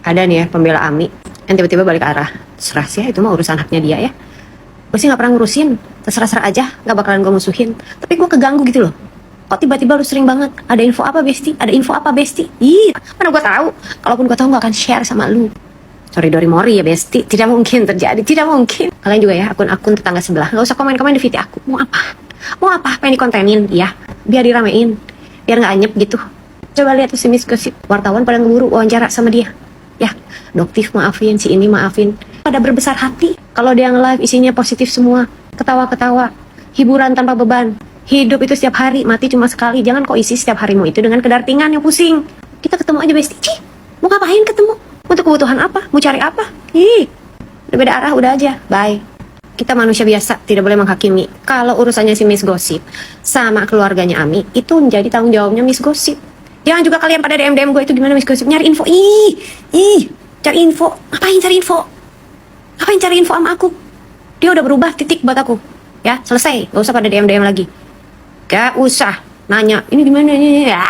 Ada nih ya pembela Ami yang tiba-tiba balik arah. Terserah sih ya, itu mah urusan haknya dia ya. Gue sih gak pernah ngurusin, terserah-serah aja, gak bakalan gue musuhin. Tapi gue keganggu gitu loh. Kok tiba-tiba lu sering banget, ada info apa Besti? Ada info apa Besti? Ih, mana gue tahu. Kalaupun gue tahu gak akan share sama lu. Sorry Dori Mori ya Besti, tidak mungkin terjadi, tidak mungkin. Kalian juga ya, akun-akun tetangga sebelah, gak usah komen-komen di feed aku. Mau apa? Mau apa? Apa yang dikontenin? Ya, biar diramein, biar gak anyep gitu. Coba lihat tuh si Miss Gosip, wartawan pada ngeburu wawancara sama dia. Ya, Doktif maafin, si ini maafin. Pada berbesar hati. Kalau dia nge-live isinya positif semua. Ketawa-ketawa. Hiburan tanpa beban. Hidup itu setiap hari, mati cuma sekali. Jangan kok isi setiap harimu itu dengan kedartingan yang pusing. Kita ketemu aja Besti. Cih, mau ngapain ketemu? Untuk kebutuhan apa? Mau cari apa? Ih, udah beda arah, udah aja. Bye. Kita manusia biasa, tidak boleh menghakimi. Kalau urusannya si Miss Gosip sama keluarganya Ami, itu menjadi tanggung jawabnya Miss Gosip. Jangan juga kalian pada DM gue itu gimana Miss Gosip nyari info. Ih, cari info. Ngapain cari info? Ngapain cari info sama aku? Dia udah berubah titik buat aku. Ya, selesai. Gak usah pada DM lagi. Gak usah nanya. Ini gimana? Ini. Ya.